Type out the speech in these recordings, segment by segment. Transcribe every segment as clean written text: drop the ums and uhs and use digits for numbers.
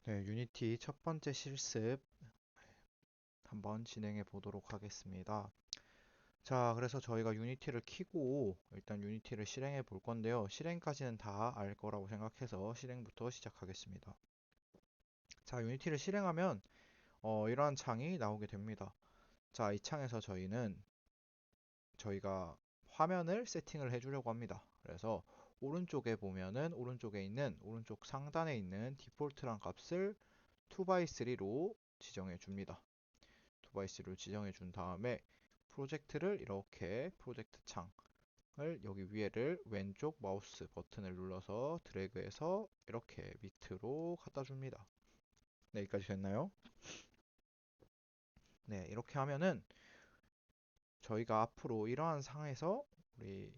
네, 유니티 첫 번째 실습 한번 진행해 보도록 하겠습니다. 자, 그래서 저희가 유니티를 키고 일단 유니티를 실행해 볼 건데요. 실행까지는 다 알 거라고 생각해서 실행부터 시작하겠습니다. 자, 유니티를 실행하면 이러한 창이 나오게 됩니다. 자, 이 창에서 저희가 화면을 세팅을 해 주려고 합니다. 그래서 오른쪽에 보면은 오른쪽에 있는 오른쪽 상단에 있는 디폴트란 값을 2x3로 지정해 줍니다. 2x3로 지정해 준 다음에 프로젝트를 이렇게 프로젝트 창을 여기 위에를 왼쪽 마우스 버튼을 눌러서 드래그해서 이렇게 밑으로 갖다 줍니다. 네, 여기까지 됐나요? 네, 이렇게 하면은 저희가 앞으로 이러한 상에서 우리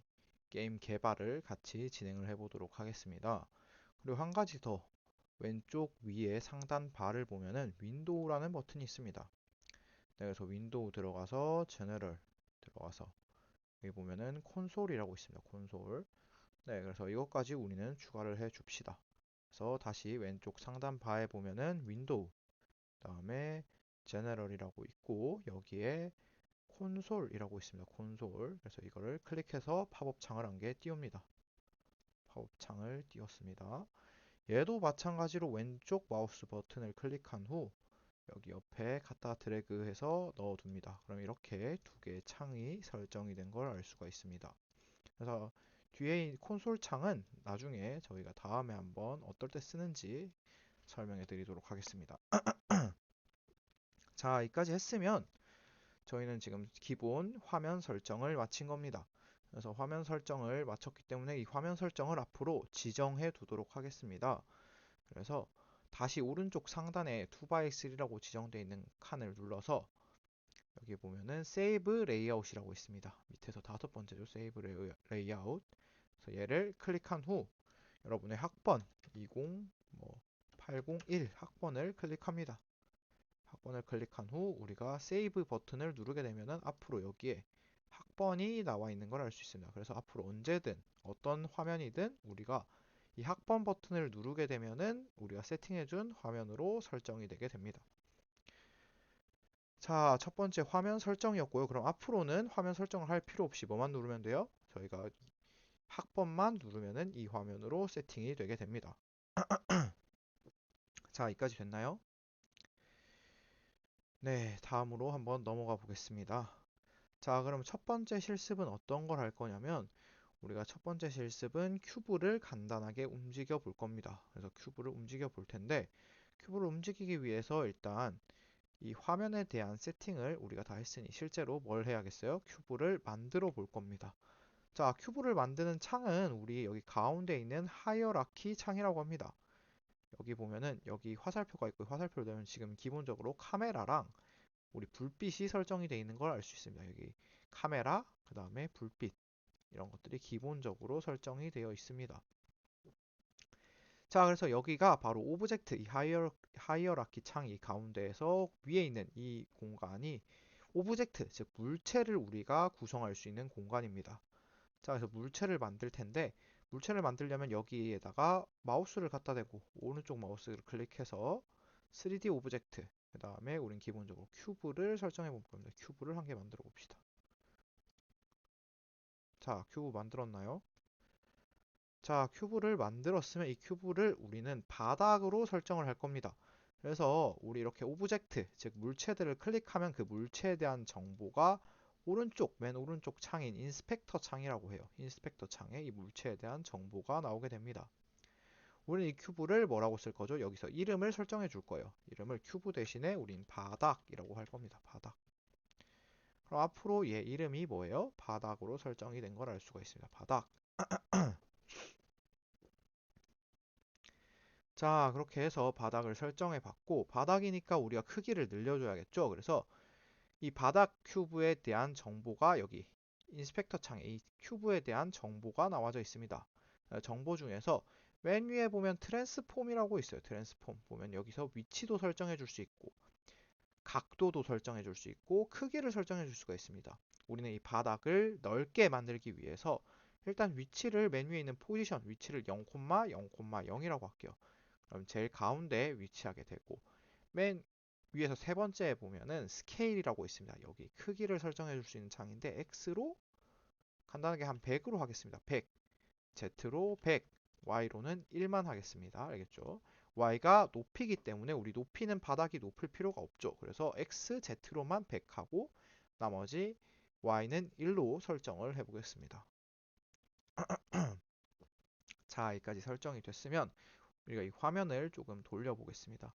게임 개발을 같이 진행을 해 보도록 하겠습니다. 그리고 한 가지 더 왼쪽 위에 상단 바를 보면은 윈도우라는 버튼이 있습니다. 네, 그래서 윈도우 들어가서 제너럴 들어가서 여기 보면은 콘솔이라고 있습니다. 콘솔. 네, 그래서 이것까지 우리는 추가를 해 줍시다. 그래서 다시 왼쪽 상단 바에 보면은 윈도우, 그다음에 제너럴이라고 있고 여기에 콘솔이라고 있습니다. 콘솔. 그래서 이거를 클릭해서 팝업 창을 한 개 띄웁니다. 팝업 창을 띄웠습니다. 얘도 마찬가지로 왼쪽 마우스 버튼을 클릭한 후 여기 옆에 갖다 드래그해서 넣어둡니다. 그럼 이렇게 두 개의 창이 설정이 된 걸 알 수가 있습니다. 그래서 뒤에 콘솔 창은 나중에 저희가 다음에 한번 어떨 때 쓰는지 설명해 드리도록 하겠습니다. 자, 여기까지 했으면 저희는 지금 기본 화면 설정을 마친 겁니다. 그래서 화면 설정을 마쳤기 때문에 이 화면 설정을 앞으로 지정해 두도록 하겠습니다. 그래서 다시 오른쪽 상단에 2x3라고 지정되어 있는 칸을 눌러서 여기 보면은 세이브 레이아웃이라고 있습니다. 밑에서 다섯 번째죠. 세이브 레이아웃. 그래서 얘를 클릭한 후 여러분의 학번 801 학번을 클릭합니다. 학번을 클릭한 후 우리가 세이브 버튼을 누르게 되면은 앞으로 여기에 학번이 나와 있는 걸 알 수 있습니다. 그래서 앞으로 언제든 어떤 화면이든 우리가 이 학번 버튼을 누르게 되면은 우리가 세팅해준 화면으로 설정이 되게 됩니다. 자, 첫 번째 화면 설정이었고요. 그럼 앞으로는 화면 설정을 할 필요 없이 뭐만 누르면 돼요? 저희가 학번만 누르면은 이 화면으로 세팅이 되게 됩니다. 자, 여기까지 됐나요? 네, 다음으로 한번 넘어가 보겠습니다. 자, 그럼 첫 번째 실습은 어떤 걸 할 거냐면 우리가 첫 번째 실습은 큐브를 간단하게 움직여 볼 겁니다. 그래서 큐브를 움직여 볼 텐데 큐브를 움직이기 위해서 일단 이 화면에 대한 세팅을 우리가 다 했으니 실제로 뭘 해야겠어요? 큐브를 만들어 볼 겁니다. 자, 큐브를 만드는 창은 우리 여기 가운데 있는 하이어라키 창이라고 합니다. 여기 보면은 여기 화살표가 있고 화살표를 되면 지금 기본적으로 카메라랑 우리 불빛이 설정이 되어 있는 걸 알 수 있습니다. 여기 카메라, 그 다음에 불빛 이런 것들이 기본적으로 설정이 되어 있습니다. 자, 그래서 여기가 바로 오브젝트, 이 하이어라키 창이 가운데에서 위에 있는 이 공간이 오브젝트, 즉 물체를 우리가 구성할 수 있는 공간입니다. 자, 그래서 물체를 만들 텐데 물체를 만들려면 여기에다가 마우스를 갖다 대고 오른쪽 마우스를 클릭해서 3D 오브젝트, 그 다음에 우린 기본적으로 큐브를 설정해 볼 겁니다. 큐브를 한 개 만들어 봅시다. 자, 큐브 만들었나요? 자, 큐브를 만들었으면 이 큐브를 우리는 바닥으로 설정을 할 겁니다. 그래서 우리 이렇게 오브젝트, 즉 물체들을 클릭하면 그 물체에 대한 정보가 오른쪽, 맨 오른쪽 창인 인스펙터 창이라고 해요. 인스펙터 창에 이 물체에 대한 정보가 나오게 됩니다. 우리는 이 큐브를 뭐라고 쓸 거죠? 여기서 이름을 설정해 줄 거예요. 이름을 큐브 대신에 우린 바닥이라고 할 겁니다. 바닥. 그럼 앞으로 얘 이름이 뭐예요? 바닥으로 설정이 된 걸 알 수가 있습니다. 바닥. 자, 그렇게 해서 바닥을 설정해 봤고, 바닥이니까 우리가 크기를 늘려줘야겠죠? 그래서 이 바닥 큐브에 대한 정보가 여기 인스펙터 창에 이 큐브에 대한 정보가 나와져 있습니다. 정보 중에서 맨 위에 보면 트랜스폼이라고 있어요. 트랜스폼 보면 여기서 위치도 설정해 줄 수 있고, 각도도 설정해 줄 수 있고, 크기를 설정해 줄 수가 있습니다. 우리는 이 바닥을 넓게 만들기 위해서 일단 위치를 맨 위에 있는 포지션 위치를 0,0,0이라고 할게요. 그럼 제일 가운데에 위치하게 되고 맨 위에서 세 번째에 보면은 스케일이라고 있습니다. 여기 크기를 설정해 줄 수 있는 창인데 X로 간단하게 한 100으로 하겠습니다. 100, Z로 100, Y로는 1만 하겠습니다. 알겠죠? Y가 높이기 때문에 우리 높이는 바닥이 높을 필요가 없죠. 그래서 X, Z로만 100 하고 나머지 Y는 1로 설정을 해보겠습니다. 자, 여기까지 설정이 됐으면 우리가 이 화면을 조금 돌려보겠습니다.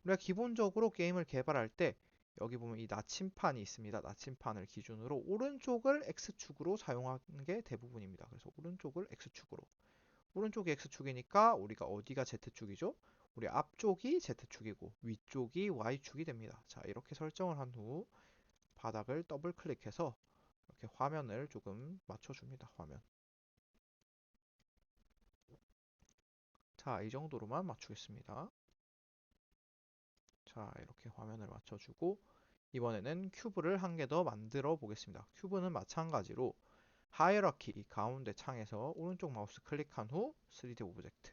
우리가 기본적으로 게임을 개발할 때 여기 보면 이 나침판이 있습니다. 나침판을 기준으로 오른쪽을 X축으로 사용하는 게 대부분입니다. 그래서 오른쪽을 X축으로. 오른쪽이 X축이니까 우리가 어디가 Z축이죠? 우리 앞쪽이 Z축이고 위쪽이 Y축이 됩니다. 자, 이렇게 설정을 한 후 바닥을 더블 클릭해서 이렇게 화면을 조금 맞춰줍니다. 화면. 자, 이 정도로만 맞추겠습니다. 자, 이렇게 화면을 맞춰주고 이번에는 큐브를 한 개 더 만들어 보겠습니다. 큐브는 마찬가지로 하이어라키 이 가운데 창에서 오른쪽 마우스 클릭한 후 3D 오브젝트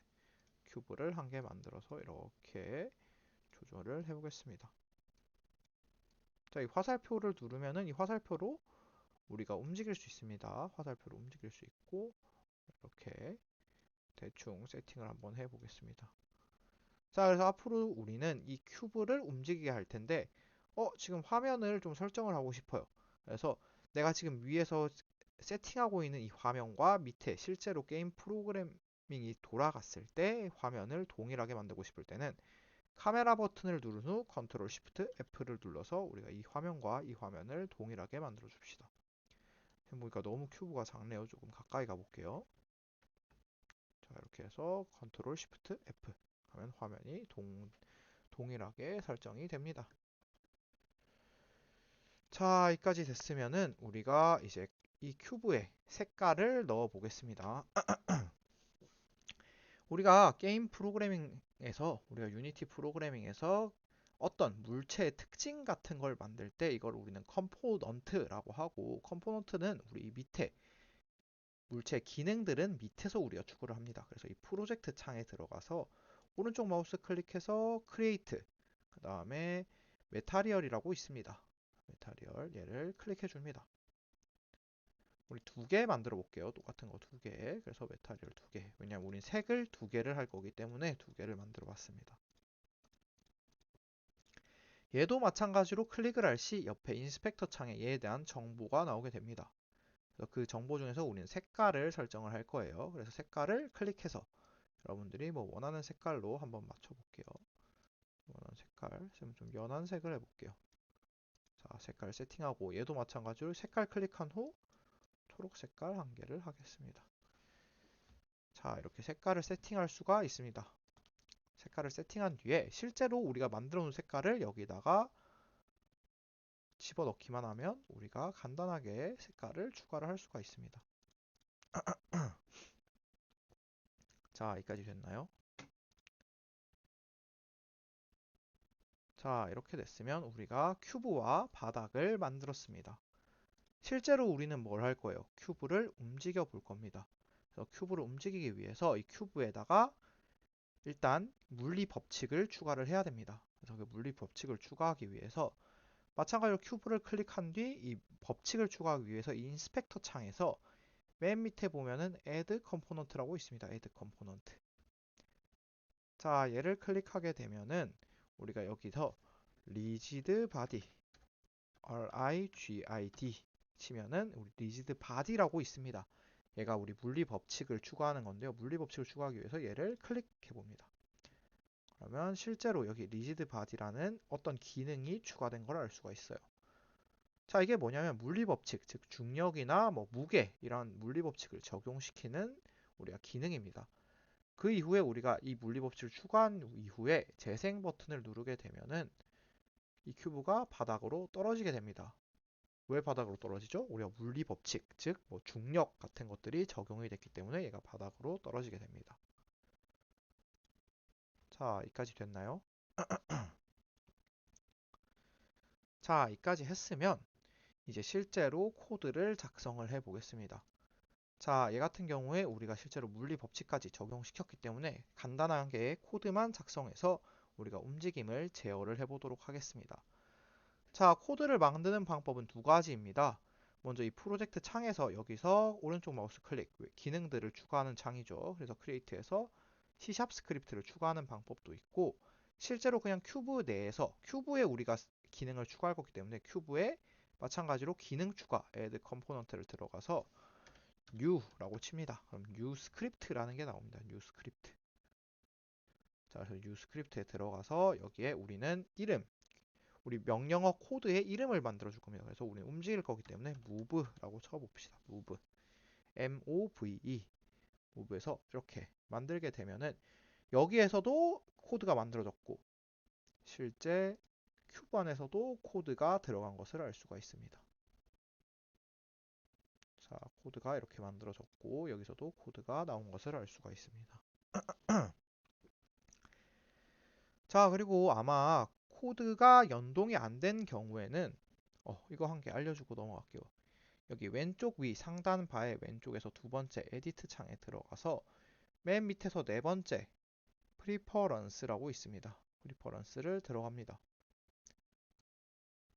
큐브를 한 개 만들어서 이렇게 조절을 해보겠습니다. 자, 이 화살표를 누르면은 이 화살표로 우리가 움직일 수 있습니다. 화살표로 움직일 수 있고 이렇게 대충 세팅을 한번 해보겠습니다. 자, 그래서 앞으로 우리는 이 큐브를 움직이게 할 텐데 지금 화면을 좀 설정을 하고 싶어요. 그래서 내가 지금 위에서 세팅하고 있는 이 화면과 밑에 실제로 게임 프로그래밍이 돌아갔을 때 화면을 동일하게 만들고 싶을 때는 카메라 버튼을 누른 후 컨트롤 시프트 F를 눌러서 우리가 이 화면과 이 화면을 동일하게 만들어 줍시다. 보니까 너무 큐브가 작네요. 조금 가까이 가볼게요. 자, 이렇게 해서 컨트롤 시프트 F 하면 화면이 동일하게 설정이 됩니다. 자, 여기까지 됐으면은 우리가 이제 이 큐브에 색깔을 넣어 보겠습니다. 우리가 게임 프로그래밍에서 우리가 유니티 프로그래밍에서 어떤 물체의 특징 같은 걸 만들 때 이걸 우리는 컴포넌트라고 하고 컴포넌트는 우리 밑에 물체 기능들은 밑에서 우리가 추구를 합니다. 그래서 이 프로젝트 창에 들어가서 오른쪽 마우스 클릭해서 크리에이트 그 다음에 메타리얼이라고 있습니다. 메타리얼 얘를 클릭해 줍니다. 우리 두 개 만들어 볼게요. 똑같은 거 두 개. 그래서 메타리얼 두 개. 왜냐면 우린 색을 두 개를 할 거기 때문에 두 개를 만들어 봤습니다. 얘도 마찬가지로 클릭을 할 시 옆에 인스펙터 창에 얘에 대한 정보가 나오게 됩니다. 그래서 그 정보 중에서 우리는 색깔을 설정을 할 거예요. 그래서 색깔을 클릭해서 여러분들이 뭐 원하는 색깔로 한번 맞춰볼게요. 원하는 색깔, 좀 연한 색을 해볼게요. 자, 색깔 세팅하고 얘도 마찬가지로 색깔 클릭한 후 초록 색깔 한 개를 하겠습니다. 자, 이렇게 색깔을 세팅할 수가 있습니다. 색깔을 세팅한 뒤에 실제로 우리가 만들어 놓은 색깔을 여기다가 집어넣기만 하면 우리가 간단하게 색깔을 추가를 할 수가 있습니다. 자, 여기까지 됐나요? 자, 이렇게 됐으면 우리가 큐브와 바닥을 만들었습니다. 실제로 우리는 뭘 할 거예요? 큐브를 움직여 볼 겁니다. 그래서 큐브를 움직이기 위해서 이 큐브에다가 일단 물리 법칙을 추가를 해야 됩니다. 그래서 그 물리 법칙을 추가하기 위해서 마찬가지로 큐브를 클릭한 뒤 이 법칙을 추가하기 위해서 이 인스펙터 창에서 맨 밑에 보면은 add component라고 있습니다. add component. 자, 얘를 클릭하게 되면은 우리가 여기서 rigid body RIGID 치면은 우리 rigid body라고 있습니다. 얘가 우리 물리 법칙을 추가하는 건데요. 물리 법칙을 추가하기 위해서 얘를 클릭해 봅니다. 그러면 실제로 여기 rigid body라는 어떤 기능이 추가된 걸 알 수가 있어요. 자, 이게 뭐냐면 물리 법칙, 즉 중력이나 뭐 무게 이런 물리 법칙을 적용시키는 우리가 기능입니다. 그 이후에 우리가 이 물리 법칙을 추가한 이후에 재생 버튼을 누르게 되면은 이 큐브가 바닥으로 떨어지게 됩니다. 왜 바닥으로 떨어지죠? 우리가 물리 법칙, 즉 뭐 중력 같은 것들이 적용이 됐기 때문에 얘가 바닥으로 떨어지게 됩니다. 자, 여기까지 됐나요? 자, 여기까지 했으면 이제 실제로 코드를 작성을 해 보겠습니다. 자, 얘 같은 경우에 우리가 실제로 물리 법칙까지 적용시켰기 때문에 간단하게 코드만 작성해서 우리가 움직임을 제어를 해보도록 하겠습니다. 자, 코드를 만드는 방법은 두 가지입니다. 먼저 이 프로젝트 창에서 여기서 오른쪽 마우스 클릭, 기능들을 추가하는 창이죠. 그래서 크리에이트에서 C# 스크립트를 추가하는 방법도 있고, 실제로 그냥 큐브 내에서 큐브에 우리가 기능을 추가할 거기 때문에 큐브에 마찬가지로 기능 추가, add 컴포넌트를 들어가서 new라고 칩니다. 그럼 new 스크립트라는 게 나옵니다. new 스크립트. 자, 그래서 new 스크립트에 들어가서 여기에 우리는 이름, 우리 명령어 코드의 이름을 만들어 줄 겁니다. 그래서 우리는 움직일 거기 때문에 move라고 쳐봅시다. move, M-O-V-E, move에서 이렇게 만들게 되면은 여기에서도 코드가 만들어졌고 실제 큐브 안에서도 코드가 들어간 것을 알 수가 있습니다. 자, 코드가 이렇게 만들어졌고 여기서도 코드가 나온 것을 알 수가 있습니다. 자, 그리고 아마 코드가 연동이 안 된 경우에는 이거 한 개 알려주고 넘어갈게요. 여기 왼쪽 위 상단 바의 왼쪽에서 두 번째 에디트 창에 들어가서 맨 밑에서 네 번째 프리퍼런스라고 있습니다. 프리퍼런스를 들어갑니다.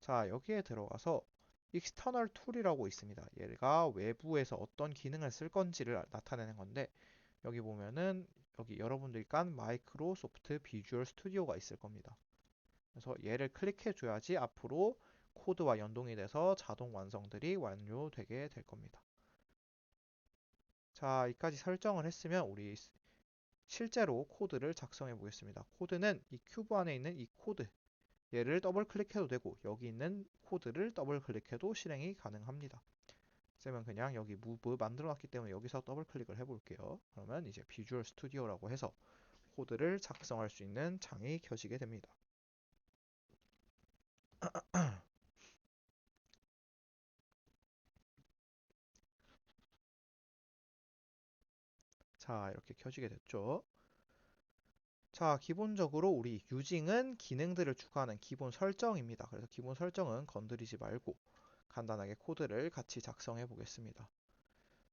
자, 여기에 들어가서 external tool이라고 있습니다. 얘가 외부에서 어떤 기능을 쓸 건지를 나타내는 건데 여기 보면은 여기 여러분들이 깐 마이크로소프트 비주얼 스튜디오가 있을 겁니다. 그래서 얘를 클릭해 줘야지 앞으로 코드와 연동이 돼서 자동 완성들이 완료되게 될 겁니다. 자, 여기까지 설정을 했으면 우리 실제로 코드를 작성해 보겠습니다. 코드는 이 큐브 안에 있는 이 코드, 얘를 더블 클릭해도 되고 여기 있는 코드를 더블 클릭해도 실행이 가능합니다. 그러면 그냥 여기 move 만들어 놨기 때문에 여기서 더블 클릭을 해볼게요. 그러면 이제 비주얼 스튜디오라고 해서 코드를 작성할 수 있는 창이 켜지게 됩니다. 자, 이렇게 켜지게 됐죠. 자, 기본적으로 우리 유징은 기능들을 추가하는 기본 설정입니다. 그래서 기본 설정은 건드리지 말고 간단하게 코드를 같이 작성해 보겠습니다.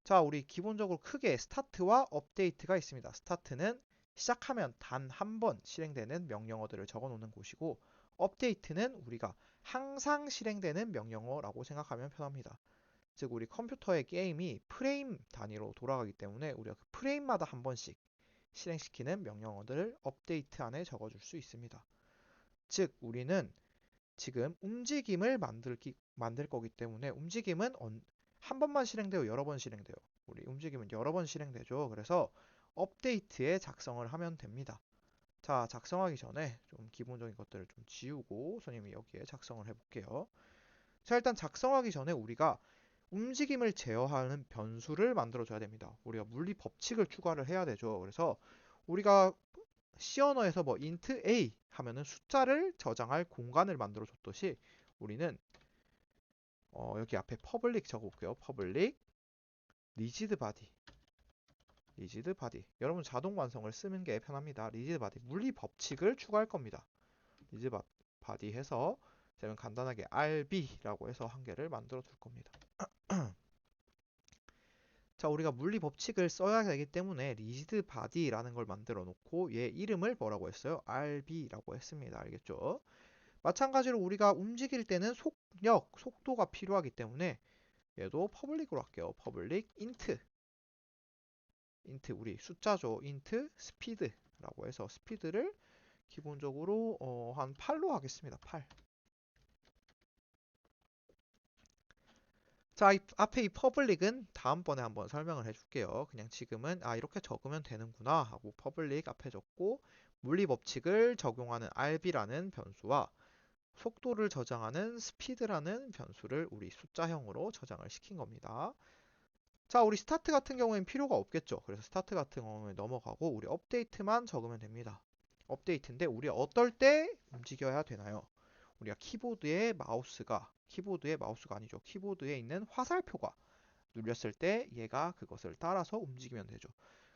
자, 우리 기본적으로 크게 스타트와 업데이트가 있습니다. 스타트는 시작하면 단 한 번 실행되는 명령어들을 적어 놓는 곳이고 업데이트는 우리가 항상 실행되는 명령어라고 생각하면 편합니다. 즉 우리 컴퓨터의 게임이 프레임 단위로 돌아가기 때문에 우리가 그 프레임마다 한 번씩 실행시키는 명령어들을 업데이트 안에 적어줄 수 있습니다. 즉 우리는 지금 움직임을 만들 거기 때문에 움직임은 한 번만 실행되고 여러 번 실행돼요. 우리 움직임은 여러 번 실행되죠. 그래서 업데이트에 작성을 하면 됩니다. 자, 작성하기 전에 좀 기본적인 것들을 좀 지우고 선생님이 여기에 작성을 해볼게요. 자, 일단 작성하기 전에 우리가 움직임을 제어하는 변수를 만들어줘야 됩니다. 우리가 물리 법칙을 추가를 해야 되죠. 그래서 우리가 C 언어에서 뭐 int a 하면은 숫자를 저장할 공간을 만들어 줬듯이 우리는 여기 앞에 public 적어볼게요. public rigid body rigid body 여러분 자동 완성을 쓰는 게 편합니다. rigid body 물리 법칙을 추가할 겁니다. rigid body 해서 저는 간단하게 RB라고 해서 한 개를 만들어 둘 겁니다. 자, 우리가 물리 법칙을 써야 되기 때문에 rigid body라는 걸 만들어 놓고 얘 이름을 뭐라고 했어요? RB라고 했습니다. 알겠죠? 마찬가지로 우리가 움직일 때는 속도가 필요하기 때문에 얘도 퍼블릭으로 할게요. 퍼블릭 int 우리 숫자죠. int speed라고 해서 스피드를 기본적으로 한 8로 하겠습니다. 8. 자, 앞에 이 퍼블릭은 다음번에 한번 설명을 해줄게요. 그냥 지금은 이렇게 적으면 되는구나 하고 퍼블릭 앞에 적고 물리 법칙을 적용하는 RB라는 변수와 속도를 저장하는 스피드라는 변수를 우리 숫자형으로 저장을 시킨 겁니다. 자, 우리 스타트 같은 경우에는 필요가 없겠죠. 그래서 스타트 같은 경우에 넘어가고 우리 업데이트만 적으면 됩니다. 업데이트인데 우리 어떨 때 움직여야 되나요? 우리가 키보드의 마우스가 아니죠. 키보드에 있는 화살표가 눌렸을 때 얘가 그것을 따라서 움직이면 되죠.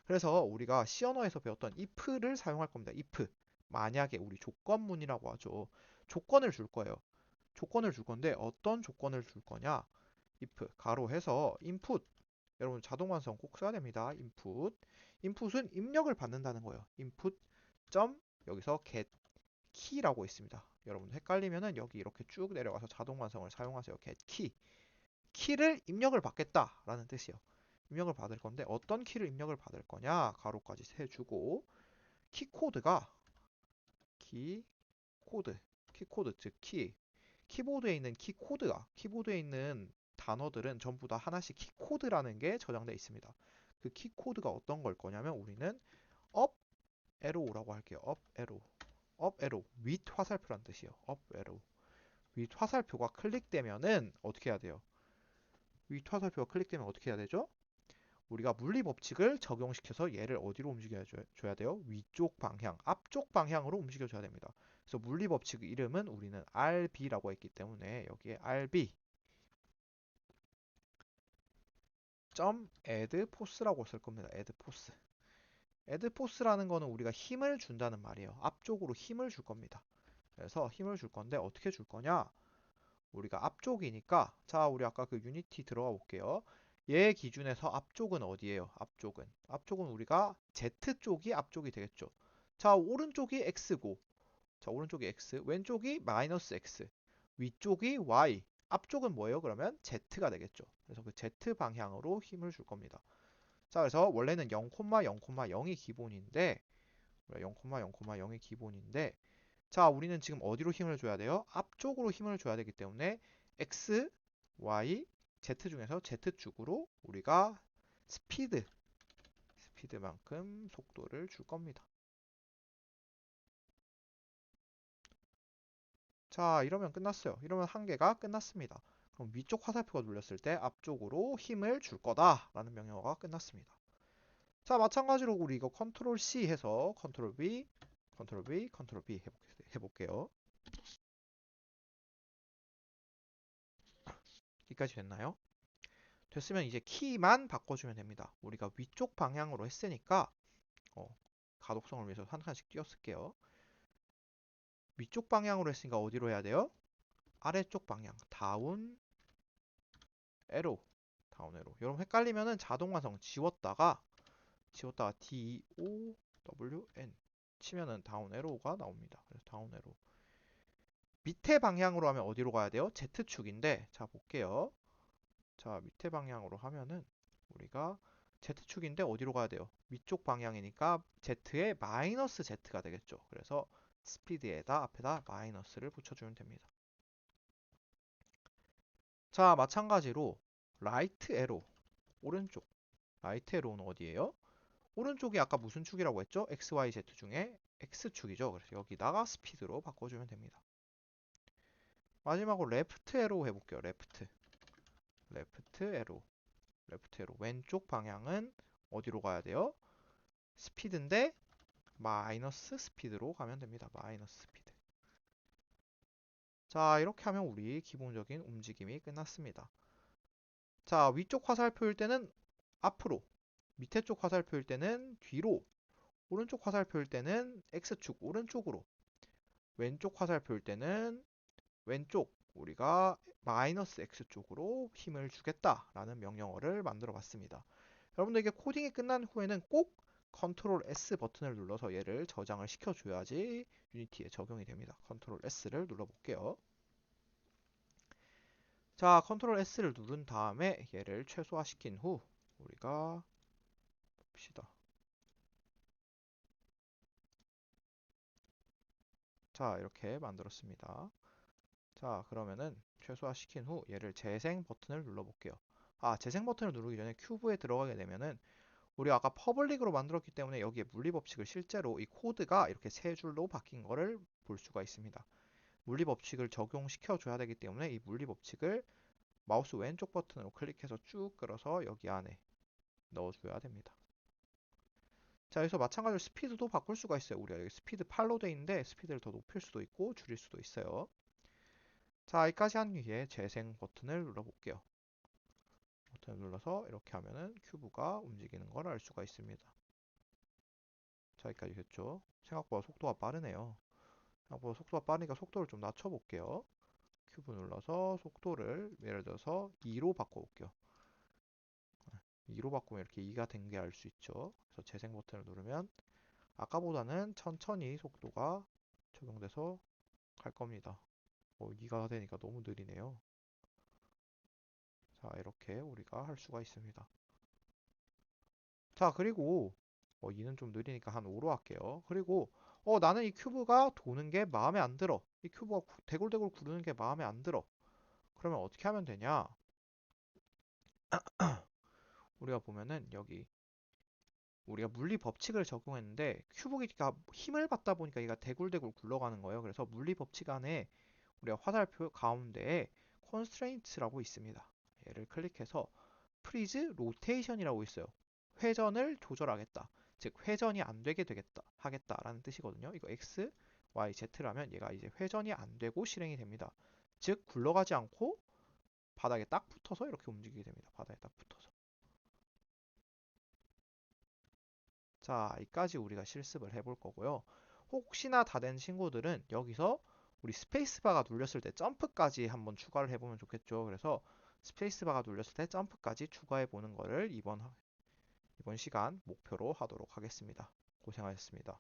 그래서 우리가 C 언어에서 배웠던 if를 사용할 겁니다. if. 만약에 우리 조건문이라고 하죠. 조건을 줄 거예요. 조건을 줄 건데 어떤 조건을 줄 거냐? if 가로해서 input 여러분 자동 완성 꼭 써야 됩니다. input. input은 입력을 받는다는 거예요. input 점 여기서 get key라고 있습니다. 여러분 헷갈리면은 여기 이렇게 쭉 내려가서 자동 완성을 사용하세요. get key. 키를 입력을 받겠다라는 뜻이에요. 입력을 받을 건데 어떤 키를 입력을 받을 거냐? 가로까지 세주고 키 코드가 키 코드, 키 코드 즉 키, 키보드에 있는 키 코드가 키보드에 있는 단어들은 전부 다 하나씩 키 코드라는 게 저장되어 있습니다. 그 키 코드가 어떤 걸 거냐면 우리는 up arrow라고 할게요. up arrow, up arrow 윗 화살표란 뜻이에요. up arrow 윗 화살표가 클릭되면은 어떻게 해야 돼요? 윗 화살표가 클릭되면 어떻게 해야 되죠? 우리가 물리 법칙을 적용시켜서 얘를 어디로 움직여 줘야 돼요? 위쪽 방향, 앞쪽 방향으로 움직여 줘야 됩니다. 그래서 물리 법칙 이름은 우리는 RB라고 했기 때문에 여기에 RB add force라고 쓸 겁니다. add force. add force라는 거는 우리가 힘을 준다는 말이에요. 앞쪽으로 힘을 줄 겁니다. 그래서 힘을 줄 건데 어떻게 줄 거냐? 우리가 앞쪽이니까 자 우리 아까 그 유니티 들어가 볼게요. 얘 기준에서 앞쪽은 어디예요? 앞쪽은 우리가 Z쪽이 앞쪽이 되겠죠. 자 오른쪽이 X고 자 오른쪽이 X 왼쪽이 마이너스 X 위쪽이 Y 앞쪽은 뭐예요? 그러면 Z가 되겠죠. 그래서 그 Z 방향으로 힘을 줄 겁니다. 자 그래서 원래는 0,0,0이 기본인데 0,0,0이 기본인데 자, 우리는 지금 어디로 힘을 줘야 돼요? 앞쪽으로 힘을 줘야 되기 때문에 X, Y, Z 중에서 Z축으로 우리가 스피드만큼 속도를 줄 겁니다. 자, 이러면 끝났어요. 이러면 한 개가 끝났습니다. 그럼 위쪽 화살표가 눌렸을 때 앞쪽으로 힘을 줄 거다라는 명령어가 끝났습니다. 자, 마찬가지로 우리 이거 컨트롤 C 해서 컨트롤 V, 컨트롤 V, 컨트롤 B 해볼게요. 여기까지 됐나요? 됐으면 이제 키만 바꿔주면 됩니다. 우리가 위쪽 방향으로 했으니까 가독성을 위해서 한 칸씩 띄어쓸게요. 위쪽 방향으로 했으니까 어디로 해야 돼요? 아래쪽 방향 다운 에로 다운 에로. 여러분 헷갈리면은 자동 완성 지웠다가 DOWN 치면은 다운 에로가 나옵니다. 그래서 다운 에로. 밑에 방향으로 하면 어디로 가야 돼요? Z축인데 자 볼게요. 자 밑에 방향으로 하면은 우리가 Z축인데 어디로 가야 돼요? 위쪽 방향이니까 Z의 마이너스 Z가 되겠죠. 그래서 스피드에다 앞에다 마이너스를 붙여주면 됩니다. 자 마찬가지로 라이트 에로 오른쪽 라이트 에로는 어디예요? 오른쪽이 아까 무슨 축이라고 했죠? XYZ 중에 X축이죠. 그래서 여기다가 스피드로 바꿔주면 됩니다. 마지막으로 레프트 에로 해볼게요. 레프트 에로 왼쪽 방향은 어디로 가야 돼요? 스피드인데 마이너스 스피드로 가면 됩니다. 마이너스 스피드. 자, 이렇게 하면 우리 기본적인 움직임이 끝났습니다. 자, 위쪽 화살표일 때는 앞으로, 밑에 쪽 화살표일 때는 뒤로, 오른쪽 화살표일 때는 X축 오른쪽으로, 왼쪽 화살표일 때는 왼쪽, 우리가 마이너스 X쪽으로 힘을 주겠다라는 명령어를 만들어 봤습니다. 여러분들 이게 코딩이 끝난 후에는 꼭 컨트롤 S 버튼을 눌러서 얘를 저장을 시켜줘야지 유니티에 적용이 됩니다. 컨트롤 S를 눌러볼게요. 자, 컨트롤 S를 누른 다음에 얘를 최소화시킨 후 우리가 봅시다. 자, 이렇게 만들었습니다. 자, 그러면은 최소화시킨 후 얘를 재생 버튼을 눌러볼게요. 아, 재생 버튼을 누르기 전에 큐브에 들어가게 되면은 우리가 아까 퍼블릭으로 만들었기 때문에 여기에 물리 법칙을 실제로 이 코드가 이렇게 세 줄로 바뀐 거를 볼 수가 있습니다. 물리 법칙을 적용시켜 줘야 되기 때문에 이 물리 법칙을 마우스 왼쪽 버튼으로 클릭해서 쭉 끌어서 여기 안에 넣어줘야 됩니다. 자, 여기서 마찬가지로 스피드도 바꿀 수가 있어요. 우리가 여기 스피드 8로 돼 있는데 스피드를 더 높일 수도 있고 줄일 수도 있어요. 자, 여기까지 한 뒤에 재생 버튼을 눌러볼게요. 버튼을 눌러서 이렇게 하면은 큐브가 움직이는 걸 알 수가 있습니다. 자, 여기까지 됐죠? 생각보다 속도가 빠르네요. 생각보다 속도가 빠르니까 속도를 좀 낮춰볼게요. 큐브 눌러서 속도를 예를 들어서 2로 바꿔볼게요. 2로 바꾸면 이렇게 2가 된 게 알 수 있죠. 그래서 재생 버튼을 누르면 아까보다는 천천히 속도가 적용돼서 갈 겁니다. 2가 되니까 너무 느리네요. 자, 이렇게 우리가 할 수가 있습니다. 자, 그리고 2는 좀 느리니까 한 5로 할게요. 그리고 나는 이 큐브가 도는 게 마음에 안 들어. 이 큐브가 대굴대굴 구르는 게 마음에 안 들어. 그러면 어떻게 하면 되냐? 우리가 보면은 여기 우리가 물리 법칙을 적용했는데 큐브가 힘을 받다 보니까 얘가 대굴대굴 굴러가는 거예요. 그래서 물리 법칙 안에 우리가 화살표 가운데에 constraints라고 있습니다. 얘를 클릭해서 freeze rotation이라고 있어요. 회전을 조절하겠다. 즉 회전이 안 되게 되겠다 하겠다라는 뜻이거든요. 이거 x, y, z라면 얘가 이제 회전이 안 되고 실행이 됩니다. 즉 굴러가지 않고 바닥에 딱 붙어서 이렇게 움직이게 됩니다. 바닥에 딱 붙어서. 자, 여기까지 우리가 실습을 해볼 거고요. 혹시나 다 된 친구들은 여기서 우리 스페이스바가 눌렸을 때 점프까지 한번 추가를 해보면 좋겠죠. 그래서 스페이스바가 눌렸을 때 점프까지 추가해 보는 거를 이번 시간 목표로 하도록 하겠습니다. 고생하셨습니다.